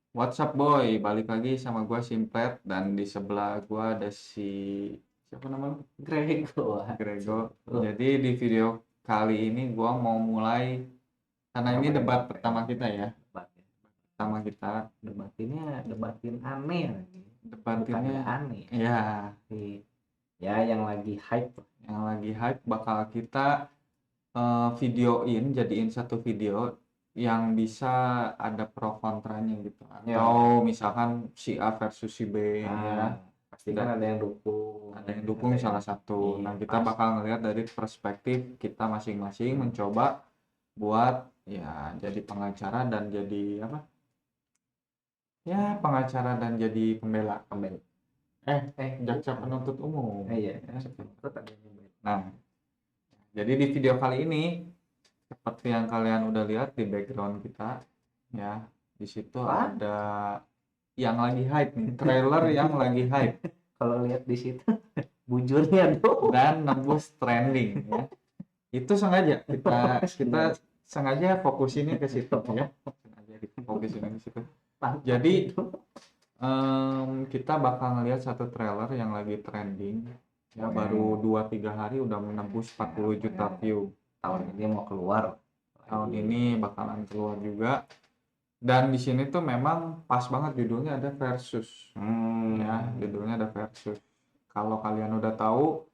What's up boy, balik lagi sama gua Simplet dan di sebelah gua ada si siapa namanya? Grego. Grego. Oh, Jadi di video kali ini gua mau mulai karena ini apa ya? debat pertama kita ya. Debat ya. Pertama kita Debatin aneh lagi. Bukan debatinnya nggak aneh. ya Ya yang lagi hype. yang lagi hype bakal kita videoin jadiin satu video yang bisa ada pro kontranya gitu. Ya. Atau misalkan si A versus si B ya. Pasti kan ada yang dukung. Ada yang dukung salah satu. Iya, Nah, kita pasti. bakal ngelihat dari perspektif kita masing-masing mencoba buat ya jadi pengacara dan jadi apa? Ya, pengacara dan jadi pembela. Jaksa penuntut umum. Iya. Ya. Itu tadi yang baik. Nah, jadi di video kali ini seperti yang kalian udah lihat di background kita ya, di situ Wah. ada yang lagi hype nih, trailer yang lagi hype Kalau lihat di situ bujurnya tuh. dan nembus trending ya. Itu sengaja kita sengaja fokusinnya ke situ ya. Sengaja kita fokusinnya ke situ. Jadi kita bakal ngelihat satu trailer yang lagi trending ya, baru 2-3 hari udah menembus 40 juta view. Tahun ini mau keluar. Tahun ini bakalan keluar juga. Dan di sini tuh memang pas banget judulnya ada versus. Ya, judulnya ada versus. Kalau kalian udah tahu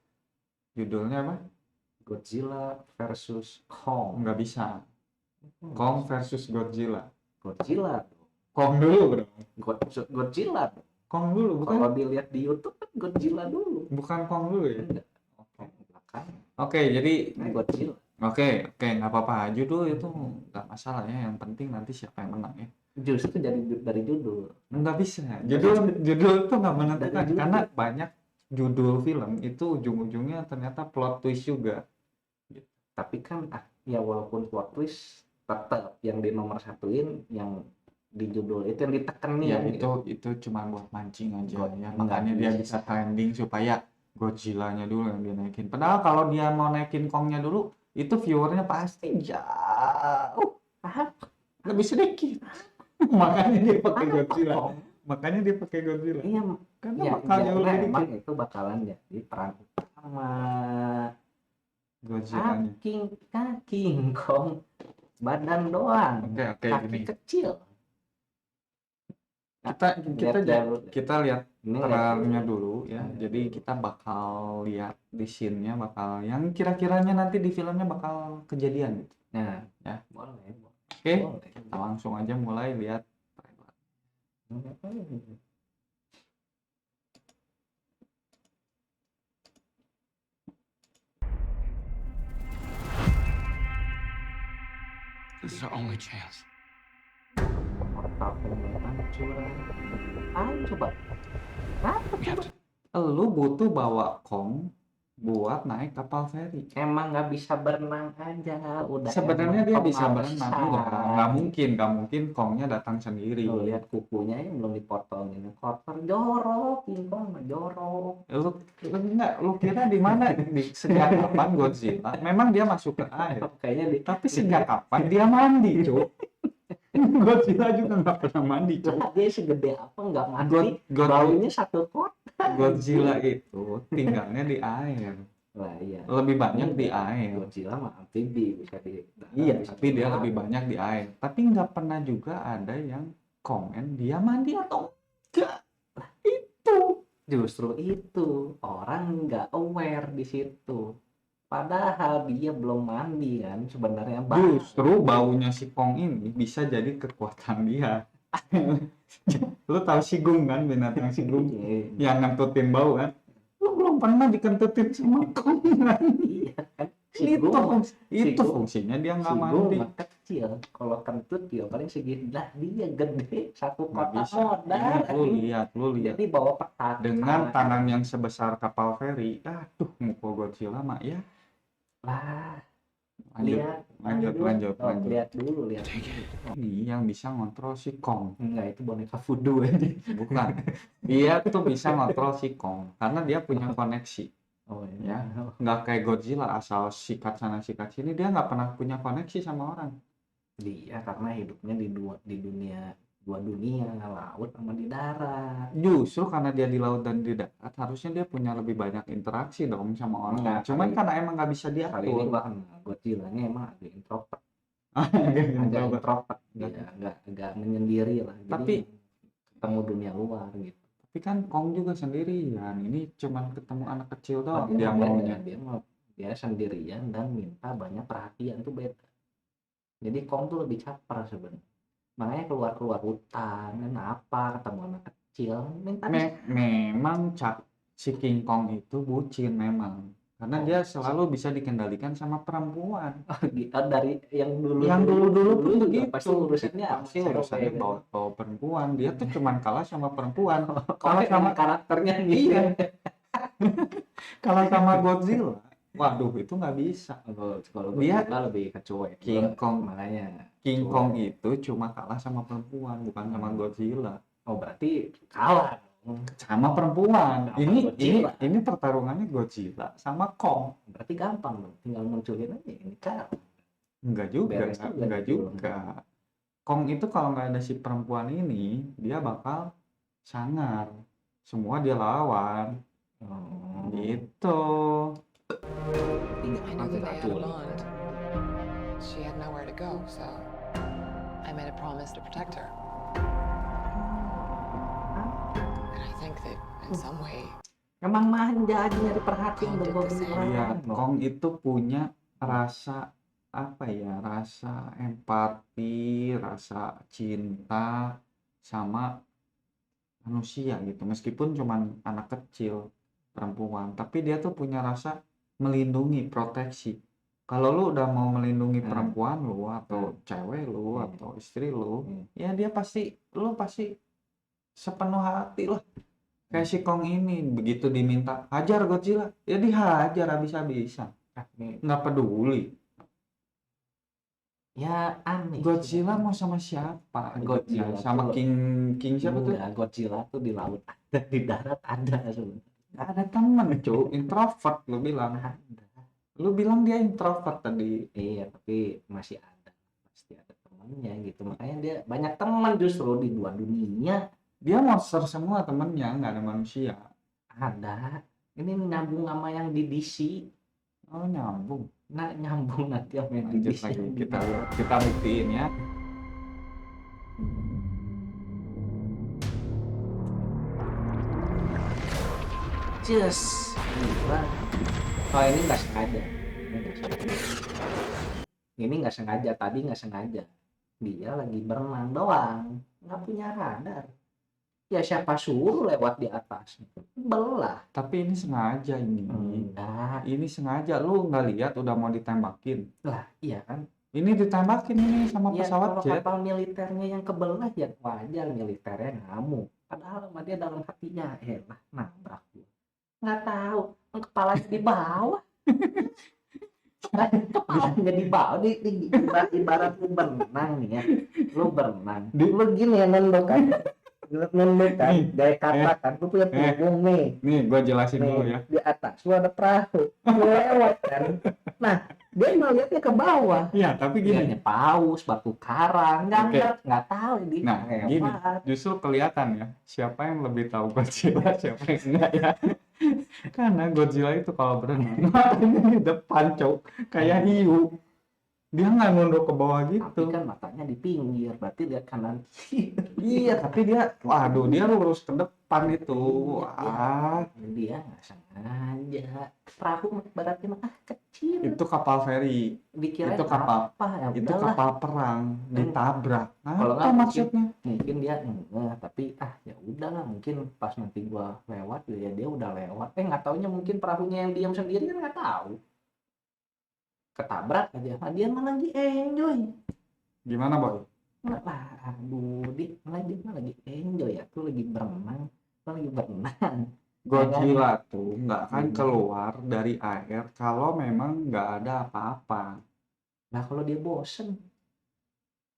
judulnya apa? Godzilla versus Kong. Nggak bisa. Kong versus Godzilla. Godzilla. Kong dulu bro. Godzilla. Kong dulu bukan? Kalau dilihat di YouTube kan Godzilla dulu. Bukan Kong dulu ya? Enggak. Belakang. Oke, jadi Ini Godzilla. Oke, nggak apa-apa. Judul itu nggak masalah ya. Yang penting nanti siapa yang menang ya. Justru dari judul. Nggak bisa. Judul itu nggak menentukan Dari judul. karena banyak judul film itu ujung-ujungnya ternyata plot twist juga. Tapi kan ya walaupun plot twist tetap yang di nomor satuin yang di judul itu yang ditekenin Ya gitu. itu cuma buat mancing aja Buat ya. Makanya dia bisa trending supaya Godzilla-nya dulu yang dia naikin. Padahal kalau dia mau naikin Kong-nya dulu, itu viewernya pasti jauh lebih sedikit. Makanya dia pakai Godzilla. Makanya dia pakai Godzilla. Iya, Karena ya, bakal jauh lebih emang dikit. itu bakalan jadi peran utama. Godzilla-nya. King Kong badan doang, Oke, kaki gini. kecil. Kita lihat Ini trailernya dulu ya. Jadi kita bakal lihat di scene-nya bakal yang kira-kiranya nanti di filmnya bakal kejadian gitu. Nah, Ya. boleh. Oke, kita langsung aja mulai lihat trailer. This is our only chance. Portal hancuran. Ayo coba. We have to. Lu butuh bawa Kong buat naik kapal feri. Emang nggak bisa berenang aja, udah. Sebenarnya dia bisa berenang, pemanasan. nggak mungkin Kongnya datang sendiri. Tuh, lihat kukunya yang belum dipotongin, kotor jorok, King Kong mah jorok. Lu kira di mana sejak kapan Godzilla? Memang dia masuk ke air. Kayaknya Tapi sejak kapan dia mandi, Cuk? Godzilla juga nggak pernah mandi, Cuk. dia segede apa nggak mandi, baunya satu kot. Godzilla itu tinggalnya di air. Lah iya. Lebih banyak di air. Godzilla mah amfibi bisa di. Iya, tapi dia lebih banyak di air. Tapi nggak pernah juga ada yang komen dia mandi atau enggak. Itu. Justru itu orang nggak aware di situ. Padahal dia belum mandi kan sebenarnya. Justru baunya si Kong ini bisa jadi kekuatan dia. Lu tahu sigung kan, binatang sigung yang ngentutin bau kan? Lu belum pernah dikentutin sama Kong kan? Iya kan. Itu fungsinya dia nggak mandi. Kecil, kalau kentut dia paling segini. Lah dia gede, satu Nggak kotak bisa. modal. Lu lihat. Jadi bawa petakan. Dengan tangan yang sebesar kapal feri, mukul Godzilla mah ya. Lah, Lanjut. lihat dulu. Ini yang bisa ngontrol si Kong. Enggak, itu boneka voodoo aja. Bukan. Dia tuh bisa ngontrol si Kong karena dia punya koneksi. Oh Ya, nggak kayak Godzilla asal sikat sana sikat sini, dia nggak pernah punya koneksi sama orang. Dia karena hidupnya di dunia dua dunia, laut sama di darat. Justru karena dia di laut dan di darat, harusnya dia punya lebih banyak interaksi dong sama orang. Nah, Cuman kali- karena emang nggak bisa Kali ini diatur. gua kenal Godzilla-nya emang agak introvert, Agak agak introvert. introvert dia, agak menyendiri lah. Jadi Tapi- ketemu dunia luar gitu. Tapi kan Kong juga sendirian. Ini cuman ketemu anak kecil Oh, doang dia maunya. dia sendirian dan minta banyak perhatian tuh beda. Jadi Kong tuh lebih caper sebenarnya. Makanya keluar hutan, dan apa ketemu anak kecil, minta Memang si King Kong itu bucin memang. Karena dia selalu bisa dikendalikan sama perempuan. dari yang dulu Yang dulu-dulu pun begitu. pasti urusannya Pasti urusannya cewek, bawa perempuan. Dia tuh cuman kalah sama perempuan. kan. Kalau sama karakternya gitu. Iya. Kalau sama Godzilla, waduh itu nggak bisa. Kalau Dia- Godzilla lebih ke cuek. King Kong. Makanya King Cuek. Kong itu cuma kalah sama perempuan, bukan sama Godzilla. oh berarti kalah dong. Sama perempuan. Sama Ini Godzilla. ini pertarungannya Godzilla sama Kong. Berarti gampang dong, tinggal munculin aja ini kalah. Enggak juga, Beres juga enggak gitu. juga. Kong itu kalau nggak ada si perempuan ini, dia bakal sangar. Semua dia lawan. Gitu. Tinggal I knew that they had a betul. bond. She had nowhere to go, so I made a promise to protect her. And I think that in some way, Emang manja aja nyari perhatian Kong did bawa the same. orang. Iya, Kong itu punya rasa apa ya? Rasa empati, rasa cinta sama manusia gitu. Meskipun cuman anak kecil, perempuan, tapi dia tuh punya rasa melindungi, proteksi. Kalau lu udah mau melindungi perempuan lu atau cewek lu atau istri lu, ya dia pasti lu pasti sepenuh hati lah. Kayak si Kong ini begitu diminta hajar Godzilla, ya dihajar habis-habisan. Nggak peduli. Ya aneh. Godzilla mau sama siapa? Godzilla sama tuh- King siapa tuh? Enggak, Godzilla tuh di laut ada, di darat ada sebenarnya. Nggak ada temen cuy, introvert lu bilang. Ada. Lu bilang dia introvert tadi. Iya, tapi masih ada. Pasti ada temannya gitu. Makanya dia banyak teman justru di dua dunia. Dia monster semua temennya, nggak ada manusia. Ada. Ini nyambung sama yang di DC. Oh nyambung. Nah, nyambung nanti sama yang di Lanjut DC. lagi, kita buktiin ya. Just gila. Oh ini nggak sengaja. Ini nggak sengaja. Tadi nggak sengaja. Dia lagi berenang doang, nggak punya radar. Ya siapa suruh lewat di atas? Belah. Tapi ini sengaja ini. Enggak. Ini sengaja, lu nggak lihat udah mau ditembakin. Lah, iya kan? Ini ditembakin ini sama Ya pesawat kalau jet. kapal militernya yang kebelah ya wajar militernya ngamuk. Padahal sama dia dalam hatinya, lah nabrak gua. Nggak tahu, kepalanya di bawah. Kepalanya di bawah, ibarat lu berenang nih ya. Lu berenang, lu gini ya nunduk kan. Nunduk kan, gaya kata kan, lu punya punggung nih. Nih, gua jelasin dulu ya. Di atas lu ada perahu, lu lewat kan. Nah, dia ngeliatnya ke bawah. Iya, tapi gini. Gini paus, batu karang, Oke. nggak tahu dia Nah, gini. Justru kelihatan ya, siapa yang lebih tahu Godzilla, siapa yang enggak ya. Karena Godzilla itu kalau berenang, matanya di depan, cowok. Kayak hiu. Dia nggak nunduk ke bawah Tapi gitu. kan matanya di pinggir, berarti dia kanan kiri. Iya, tapi dia, waduh, dia lurus ke depan itu. Wah, Dia nggak sengaja. Perahu berarti mah kecil. itu kapal feri, Dikira itu kapal- apa ya itu udahlah. kapal perang, ditabrak. Kalau Apa nggak maksudnya? Mungkin dia enggak, tapi ya udahlah mungkin pas nanti gua lewat ya dia udah lewat. Nggak taunya mungkin perahunya yang diam sendiri kan nggak tahu. Ketabrak aja. Nah, dia malah lagi enjoy. Gimana, Boy? Aduh, dia malah lagi enjoy ya. Tuh lagi berenang, lagi berenang. Godzilla tuh nggak akan keluar dari air kalau memang nggak ada apa-apa. Nah kalau dia bosen,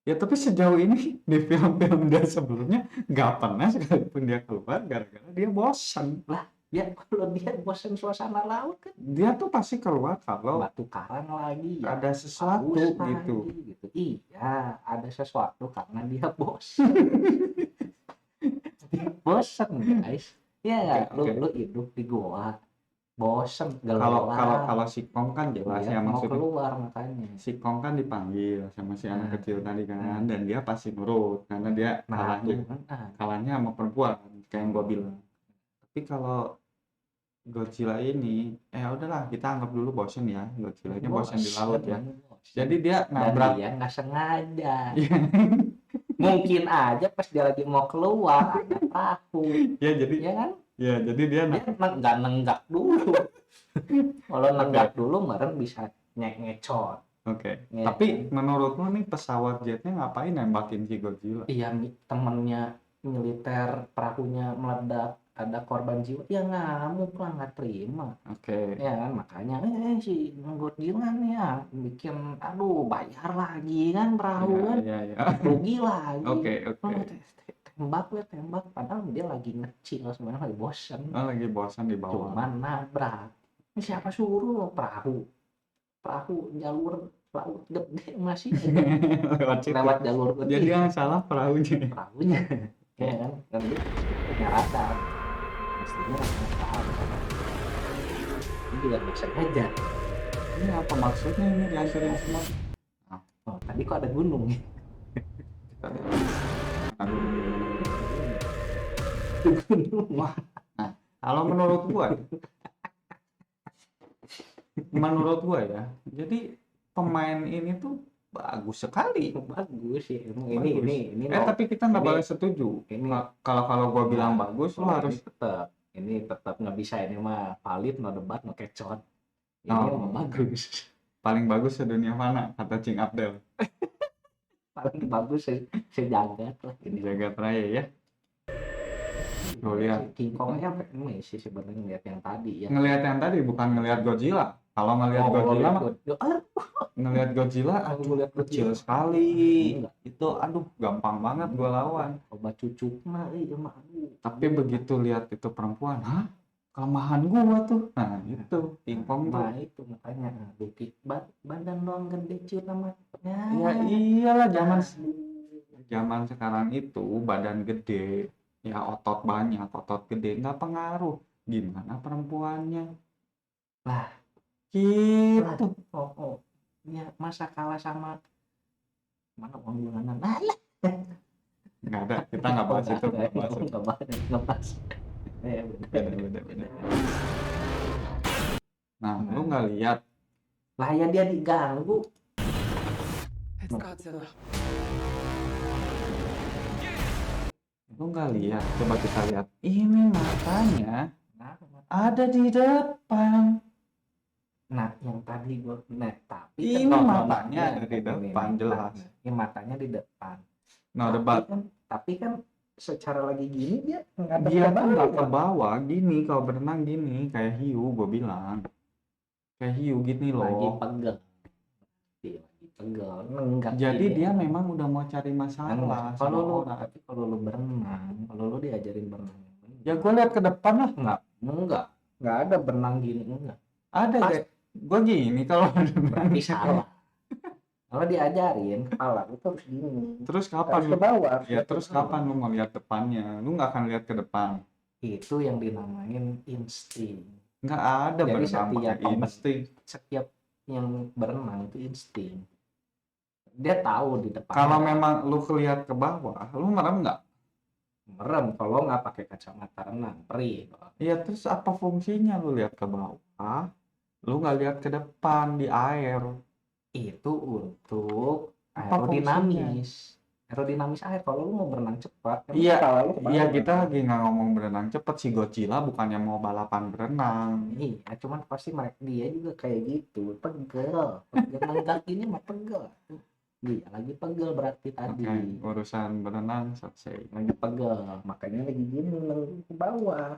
Ya tapi sejauh ini di film-film dia sebelumnya nggak pernah sekalipun dia keluar gara-gara dia bosan. Ya kalau dia bosan suasana laut kan Dia tuh pasti keluar kalau batu karang lagi ya. ada sesuatu Haus gitu. lagi, gitu. Iya, ada sesuatu karena dia bos. Dia bosen guys. Ya nggak? Oke, Lu hidup di goa, bosen, Kalau gelap. kalau si Kong kan jelas Dia ya mau maksudnya. keluar makanya. Si Kong kan dipanggil sama si anak Nah, kecil tadi kan, nah. dan dia pasti nurut karena dia Nah, tuh kalahnya kan. kalahnya sama perempuan kayak yang gua bilang. Tapi kalau Godzilla ini, udahlah kita anggap dulu bosen ya, Godzilla-nya bosen di laut ya. bosen. Jadi dia Dan nabrak. dia nggak sengaja. Iya. Mungkin aja pas dia lagi mau keluar ada perahu, Ya jadi ya kan? jadi dia Dia nggak nenggak dulu. Kalau nenggak dulu meren bisa ngecot. Oke. Ya, Tapi menurutmu nih pesawat jetnya ngapain nembakin si Godzilla? Iya, temennya militer perahunya meledak, ada korban jiwa, ya ngamuk lah, nggak terima. Oke. Ya kan, makanya si Godzilla nih ya bikin, aduh bayar lagi kan perahu kan, Ya. rugi lagi. Oke. Tembak, padahal dia lagi ngecil sebenarnya, lagi bosen. Oh, lagi bosan di bawah. Cuman nabrak. Ini siapa suruh perahu jalur laut gede masih aja Lewat situ. lewat jalur gede. Jadi yang salah perahunya. Perahunya, ya kan? Dan dia punya radar. Mestinya radar. Ini juga nggak sengaja. Ini apa maksudnya ini dihancurin semua? Oh, tadi kok ada gunung ya? Kita lihat. Aduh. Gunung. Wah. Nah, kalau menurut gua ya, jadi pemain ini tuh bagus sekali. Bagus ya. Emang Bagus. ini Tapi kita nggak ini- boleh setuju. ini- Kalau gua bilang bagus, lo harus ini tetap nggak bisa, ini mah valid, no debat, no kecot. Ini Oh. mah bagus. paling bagus sedunia mana kata Cing Abdel. Paling bagus sejagat lah Di ini. jagat raya ya. Tuh, lihat. King Kongnya ini sih sebenarnya ngeliat yang tadi ya. Ngelihat yang tadi bukan ngelihat Godzilla. Kalau ngelihat Godzilla mah ngelihat Godzilla ngeliat kecil sekali. Itu gampang banget gua lawan. Coba cucuk mah mah. Tapi begitu lihat itu perempuan, hah? Kelemahan gua tuh. Nah, itu King Kong tuh. Nah itu makanya bukit badan doang gede ciut amat. Ya iyalah zaman sekarang itu badan gede, ya otot banyak, otot gede nggak pengaruh. Gimana perempuannya? Lah. Gitu. Oh. Ya masa kalah sama mana uang bulanan? Lah. Nggak ada, kita nggak bahas itu. Nggak bahas. Beda. Nah, lu nggak lihat Lah ya dia diganggu. It's Godzilla. coba kita lihat. Ini matanya ada di depan. Nah, yang tadi gue tapi Ini kan matanya ada di depan, jelas. Ini matanya di depan. No debat. Tapi kan secara lagi gini dia nggak Dia tuh nggak ke bawah gini, kalau berenang gini kayak hiu, gue bilang. Kayak hiu gini lagi loh. pegel. Lagi pegel, nenggak. Jadi dia memang udah mau cari masalah sama kalau lu orang. tapi kalau lu berenang, kalau lu diajarin berenang. Ya gue lihat ke depan lah. Enggak ada berenang gini, enggak. Ada Pas. deh. Gue gini kalau Berarti salah. Kalau diajarin kepala lu tuh harus gini. terus kapan Harus lu? ke bawah. Ya terus kapan lu mau lihat depannya? Lu nggak akan lihat ke depan. Itu yang dinamain insting. Nggak ada Jadi berenang pakai setiap insting. Setiap yang berenang itu insting. Dia tahu di depan. Kalau memang lu kelihat ke bawah, lu merem nggak? merem, kalau nggak pakai kacamata renang, perih. Iya, terus apa fungsinya lu lihat ke bawah? Lu nggak lihat ke depan di air. Itu untuk Apa aerodinamis. Aerodinamis air. Kalau lu mau berenang cepat, Iya, kepala lu ke bawah. Iya, kita lagi nggak ngomong berenang cepet. Si Godzilla bukannya mau balapan berenang. Iya, cuman pasti dia juga kayak gitu, pegel. Nenggak ini mah pegel. Dia lagi pegel berarti tadi. Oke, urusan berenang selesai. Lagi pegel, makanya lagi gini nenggak ke bawah.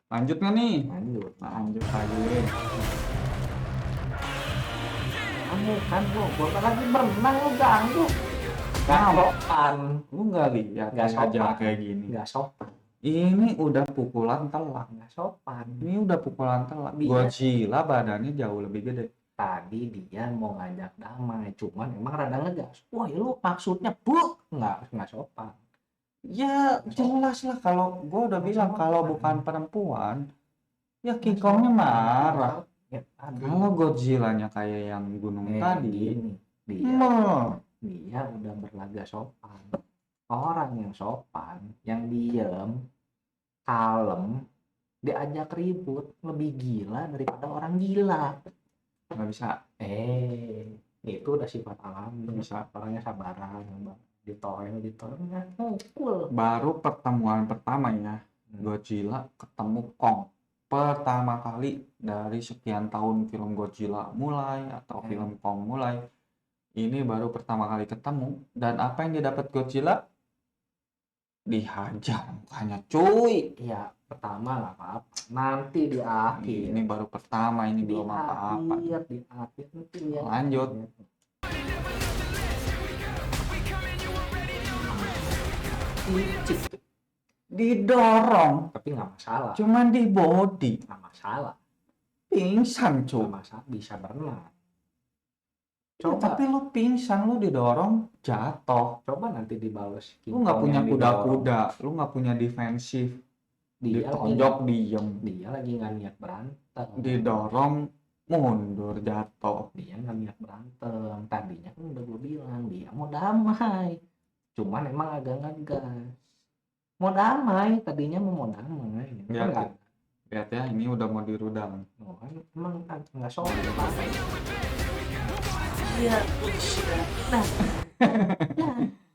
Lanjut nggak nih? Lanjut. Lanjut lagi. Kamu kan gua lagi berenang lu ganggu. Gak sopan. Lu nggak lihat Nggak sengaja sopan. kayak gini. Nggak sopan. Ini udah pukulan telak. nggak sopan. Ini udah pukulan telak. Dia- Godzilla badannya jauh lebih gede. Tadi dia mau ngajak damai, cuman emang rada ngegas. Wah, lu maksudnya nggak sopan. Ya jelas lah, kalau gue udah bilang kalau bukan perempuan, ya King Kongnya marah. Ya, tadi. Kalau Godzilla-nya kayak yang gunung tadi, gini, dia udah berlaga sopan. Orang yang sopan, yang diem, kalem, diajak ribut lebih gila daripada orang gila. nggak bisa. Itu udah sifat alami. Bisa. Orangnya sabaran, ditoel nggak mukul. Baru pertemuan pertama ya, Godzilla ketemu Kong. Pertama kali dari sekian tahun film Godzilla mulai atau film Kong mulai, ini baru pertama kali ketemu. Dan apa yang didapat Godzilla? Dihajar mukanya, cuy. Iya, pertama nggak apa-apa. Nanti di akhir. Ini baru pertama, ini di belum apa-apa. di akhir nanti ya. Lanjut. Licik, Didorong, tapi nggak masalah. cuman di body. Nggak masalah. Pingsan, Nggak cuy. masalah, bisa berenang. Ya, Coba, tapi lu pingsan, lu didorong, jatuh. coba nanti dibalas. Lu nggak punya yang didorong. kuda-kuda, lu nggak punya defensif. Dia lagi, Ditonjok, diem. dia lagi nggak niat berantem. Didorong, mundur, jatuh. Dia nggak niat berantem. Tadinya kan udah gue bilang dia mau damai. Cuman emang agak ngegas. Mau damai, tadinya mau damai. Ya, Enggak. lihat ya, ini udah mau dirudal. Oh, kan emang nggak sopan. Iya. Nah,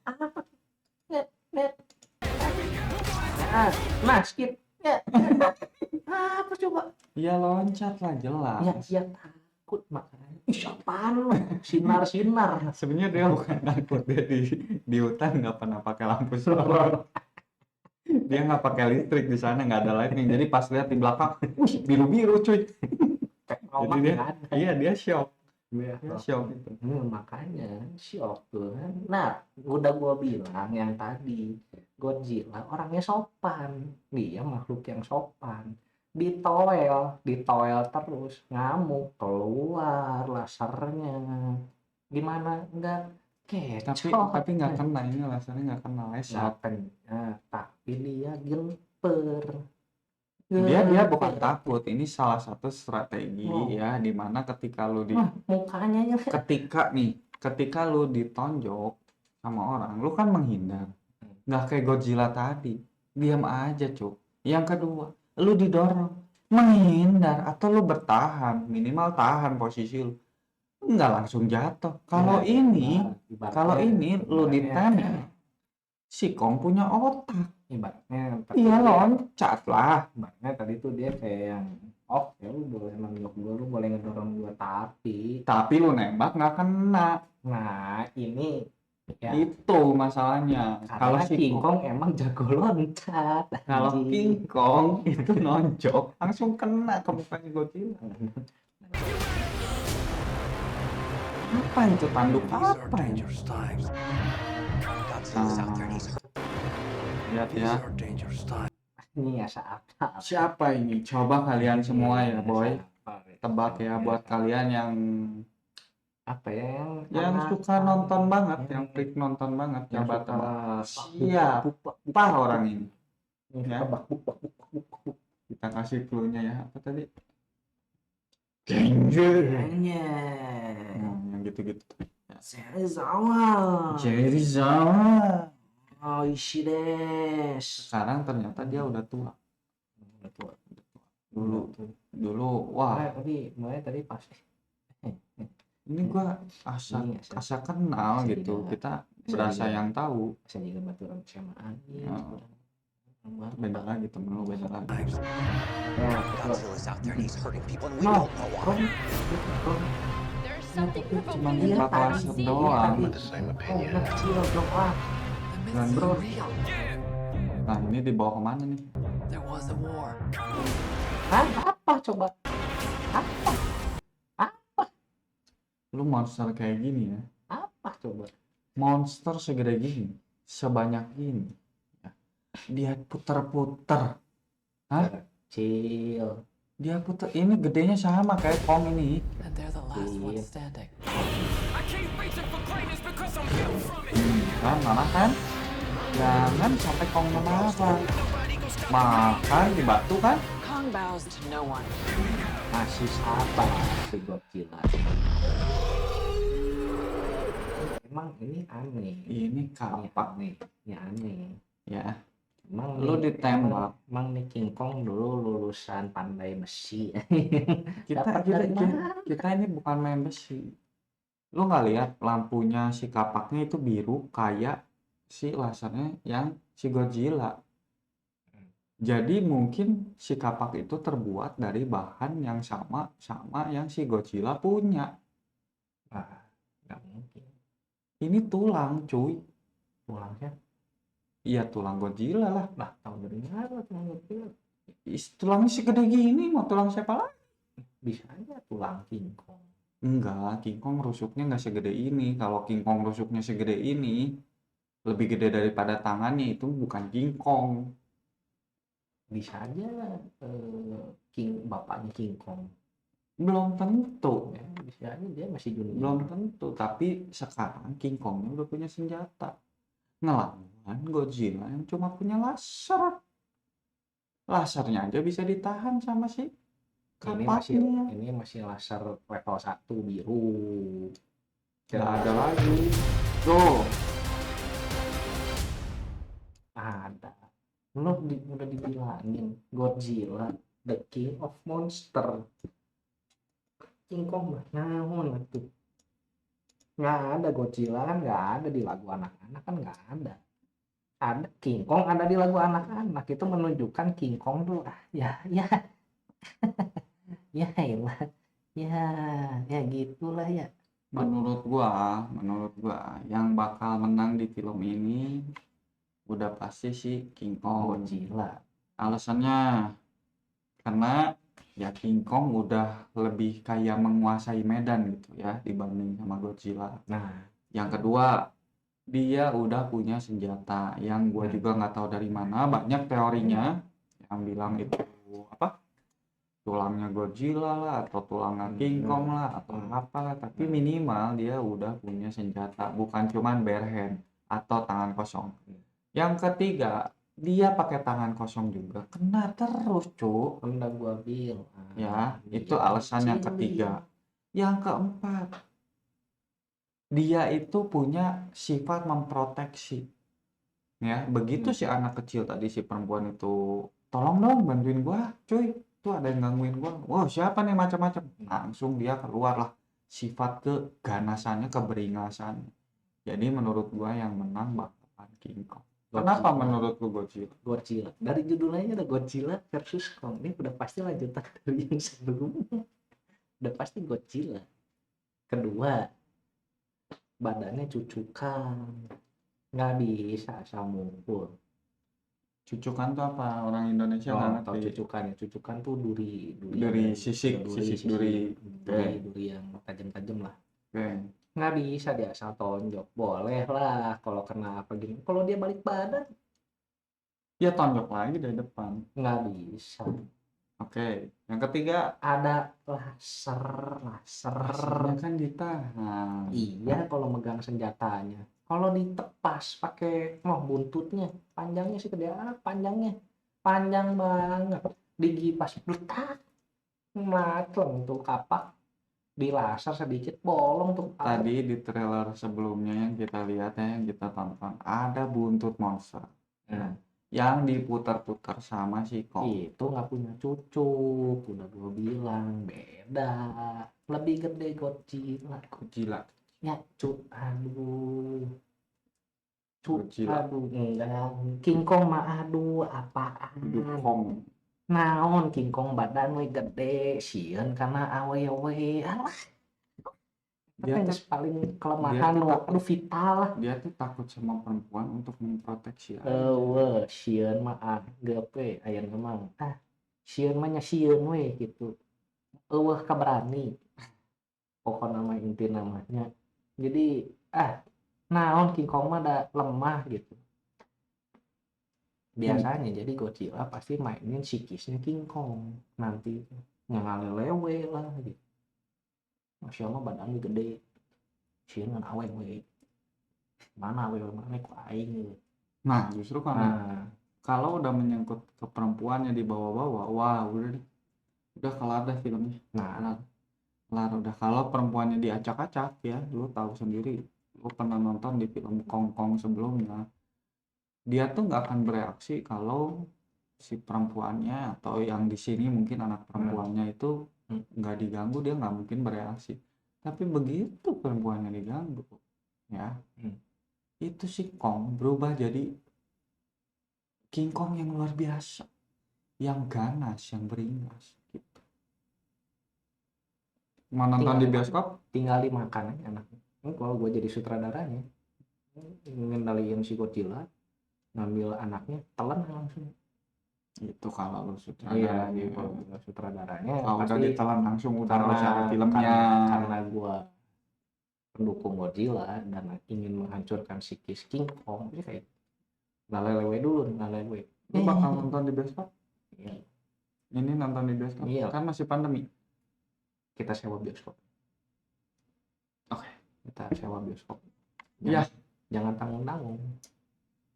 apa? Net. Nah, skip. Ya. Apa coba? Ya loncat lah, jelas. Ya takut makanya. Ih, apaan lu? Sinar. Sebenarnya dia bukan takut, dia di hutan nggak pernah pakai lampu sorot. Dia nggak pakai listrik di sana, nggak ada lightning. Jadi pas lihat di belakang, wih, biru-biru cuy. Jadi dia, iya dia shock. Dia shock itu. Makanya shock tuh kan. Nah, udah gua bilang yang tadi, Godzilla orangnya sopan. Dia makhluk yang sopan. Ditoel terus, ngamuk, keluar lasernya. Gimana enggak kecoh. Tapi nggak kena, ini alasannya nggak kena lesat. Tapi dia gemper. Dia bukan takut, ini salah satu strategi Oh. ya, dimana ketika lu Mukanya ketika lu ditonjok sama orang, lu kan menghindar, nggak kayak Godzilla tadi, diam aja cuk. Yang kedua, lu didorong, menghindar atau lu bertahan, minimal tahan posisi lu, nggak langsung jatuh. Kalau ini lu ditendang, si Kong punya otak, ibaratnya iya loncat lah. ibaratnya tadi tuh dia kayak yang ya lu boleh nonjok gua, lu boleh ngedorong gua, Tapi lu nembak nggak kena. nah ini ya Itu masalahnya. Kalau karena si King Kong emang jago loncat. Kalau anjing. King Kong itu nonjok langsung kena ke mukanya Godzilla. Apa itu tanduk apa ya? dangerous times. Godzilla's out there, Lihat These ya. are dangerous times. Ini ya saat Siapa ini? Coba kalian semua ya, boy. Tebak ya buat kalian yang apa ya yang suka nonton banget, yang freak nonton banget, yang coba suka tebak. Siapa orang ini? Ya. Kita kasih clue-nya ya. Apa tadi? Danger. Yang gitu-gitu. Serizawa. Serizawa. Oh, Ishides. Sekarang ternyata dia udah tua. Udah tua. Dulu wah, Mulai tadi pas ini gua asa kenal Asa gitu. juga. Kita Asa berasa juga. yang tahu. saya juga baturan sama Andi. Oh. Beda lagi, temen lu beda lagi. Godzilla's out there and he's hurting people and we No. don't know why. There's something Cuman provoking nembak about laser see. doang. The same opinion. Kecil belum The myths Bro. are real. Nah ini dibawa kemana nih? There was a war. apa coba? Lu monster kayak gini ya? Apa coba? Monster segede gini, sebanyak gini. Ya. dia puter-puter. Hah? Kecil. Dia puter, ini gedenya sama kayak Kong ini. And they're the last Iya. ones standing. Kan malah kan? Jangan sampai Kong marah. Makan di batu kan? Kong bows to no one. Masih sabar si Godzilla. Emang ini aneh. Ini Ini kapak aneh. Ini aneh. ya. Emang Lu nih- ditembak. Emang nih King Kong dulu lulusan pandai besi. Kita Dapat kita, dari kita, mana? kita ini bukan main besi. Lu nggak lihat lampunya si kapaknya itu biru kayak si lasernya yang si Godzilla. Jadi mungkin si kapak itu terbuat dari bahan yang sama yang si Godzilla punya. Ah, nggak mungkin. Ini tulang, cuy. Tulangnya Iya tulang Godzilla lah. lah tahu dari mana tulang Godzilla? Tulangnya segede gini, mau tulang siapa lagi? Bisa aja tulang King Kong. Enggak, King Kong rusuknya nggak segede ini. Kalau King Kong rusuknya segede ini, lebih gede daripada tangannya, itu bukan King Kong. Bisa aja bapaknya King Kong. Belum tentu. Ya, bisa aja dia masih junior. Belum tentu. Tapi sekarang King Kongnya udah punya senjata. Ngelawan Godzilla yang cuma punya laser. Lasernya aja bisa ditahan sama si kapaknya. Ini masih laser level 1 biru. Nggak ada lagi. Tuh. Ada. Udah dibilangin Godzilla the king of monster. King Kong mah naon tuh. Nggak ada Godzilla kan, nggak ada di lagu anak-anak kan, nggak ada. Ada King Kong ada di lagu anak-anak, itu menunjukkan King Kong tuh ya ya elah. Ya gitulah ya. Menurut gua yang bakal menang di film ini udah pasti si King Kong. Godzilla. Alasannya karena ya King Kong udah lebih kayak menguasai medan gitu ya dibanding sama Godzilla. Nah, Yang kedua, dia udah punya senjata yang gua juga nggak tahu dari mana. Banyak teorinya yang bilang itu apa? Tulangnya Godzilla lah atau tulangnya King Kong lah atau apa, tapi minimal dia udah punya senjata, bukan cuman bare hand atau tangan kosong. Yang ketiga, dia pakai tangan kosong juga kena terus, cuk. kan udah gua bilang. Ya, Dia itu alasan yang cili. ketiga. Yang keempat, dia itu punya sifat memproteksi. Ya, begitu si anak kecil tadi, si perempuan itu, tolong dong bantuin gua, cuy. Tuh ada yang gangguin gua. Wow, siapa nih macam-macam. Langsung dia keluar lah sifat keganasannya, keberingasannya. Jadi menurut gua yang menang bakalan King Kong. Kenapa Godzilla. menurut lu Godzilla? Godzilla. Dari judulnya ada Godzilla versus Kong. Ini udah pasti lanjutan dari yang sebelumnya. Udah pasti Godzilla. Kedua, badannya cucukan. Nggak bisa asal mukul. Cucukan tuh apa? Orang Indonesia nggak Tahu ngerti. cucukan ya. Cucukan tuh duri Sisik duri. Duri yang tajam-tajam lah. Oke. Nggak bisa dia asal tonjok. Boleh lah kalau kena apa gini. Kalau dia balik badan, Ya tonjok lagi dari depan. nggak bisa. Oke. Yang ketiga, Ada laser. lasernya kan ditahan. Iya, kalau megang senjatanya. Kalau ditepas pakai buntutnya, panjangnya sih gede panjangnya. Panjang banget. Digipas bletak. Macem tuh kapak. Di laser sedikit bolong tuh. Tadi di trailer sebelumnya yang kita lihat ya, yang kita tonton, ada buntut monster Nah, yang diputar-putar sama si Kong. itu nggak punya cucu. Udah gue bilang beda. Lebih gede Godzilla. Godzilla. Ya, aduh. Godzilla. Aduh, enggak. King Kong mah aduh apaan. Kong. Naon King Kong badan we gede, sieun karena awe-awe. Alah. Dia Yang tuh- paling kelemahan dia tuh lo, takut. aduh vital lah. Dia tuh takut sama perempuan untuk memproteksi. Sieun mah gepe aya memang. Sieun mah nya sieun we gitu. Eueuh kaberani. Pokoknya nama inti namanya. Jadi naon King Kong mah ada lemah gitu. biasanya jadi Godzilla pasti mainin psikisnya King Kong nanti ngalelewe lah gitu. Masya Allah badannya gede sih ngan awewe mana awewe mana ku aing gitu. Nah, justru karena Nah, kalau udah menyangkut ke perempuannya dibawa-bawa, wah udah kelar deh filmnya. nah Kelar udah. Kalau perempuannya diacak-acak ya, lu tahu sendiri. Lu pernah nonton di film Kong sebelumnya. Dia tuh nggak akan bereaksi kalau si perempuannya atau yang di sini mungkin anak perempuannya itu nggak diganggu, dia nggak mungkin bereaksi. Tapi begitu perempuannya diganggu, ya itu si Kong berubah jadi King Kong yang luar biasa, yang ganas, yang beringas gitu. Mau nonton di bioskop? tinggal dimakan aja anaknya. Kalau gue jadi sutradaranya ngendaliin si Godzilla, ngambil anaknya telan langsung. Itu kalau lu Iya, sutradara gitu. Sutradaranya kalau udah pasti ditelan langsung udah karena usah filmnya. karena gue pendukung Godzilla dan ingin menghancurkan psikis King Kong, jadi kayak ngalelewe dulu, ngalelewe. Lu bakal nonton di bioskop? Iya, Ini nonton di bioskop? Iya. Kan masih pandemi. kita sewa bioskop. Oke. Kita sewa bioskop. Iya. Jangan tanggung-tanggung.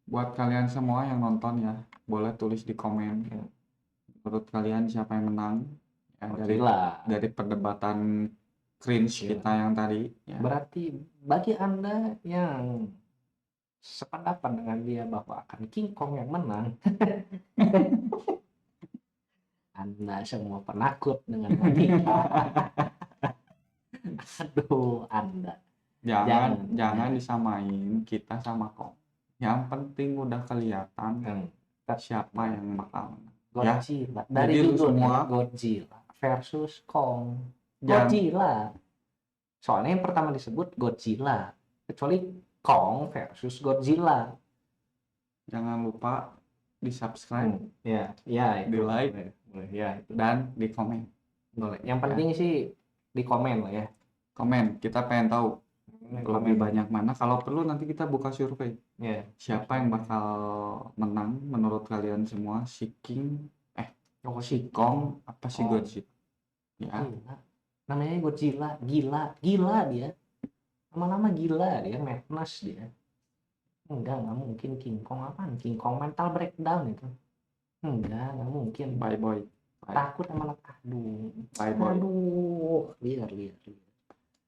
Buat kalian semua yang nonton ya, boleh tulis di komen ya. Menurut kalian siapa yang menang? Ya, Godzilla. dari perdebatan cringe Iya. kita yang tadi ya. Berarti bagi Anda yang sependapat dengan dia bahwa akan King Kong yang menang, Anda semua penakut dengan wanita. Aduh, Anda. Jangan disamain kita sama Kong. Yang penting udah kelihatan siapa yang bakal menang. Godzilla. Jadi Dari lu judulnya semua- Godzilla versus Kong. Jangan- Godzilla. Soalnya yang pertama disebut Godzilla. Kecuali Kong versus Godzilla. Jangan lupa di subscribe Ya, itu. Di like. Boleh, ya itu. dan di komen. Boleh. Yang penting sih di komen lah ya. Komen, kita pengen tahu lebih Komen banyak mana. Kalau perlu nanti kita buka survei. Ya. Siapa yang bakal menang menurut kalian semua? Si King, si Kong, apa si Kong. Godzilla? Ya, Gila. Namanya Godzilla, gila dia. Nama-nama gila dia, madness dia. Nggak mungkin King Kong apaan? King Kong mental breakdown itu. Nggak mungkin. bye boy. Takut sama anak. Aduh. Bye boy. Aduh, liar.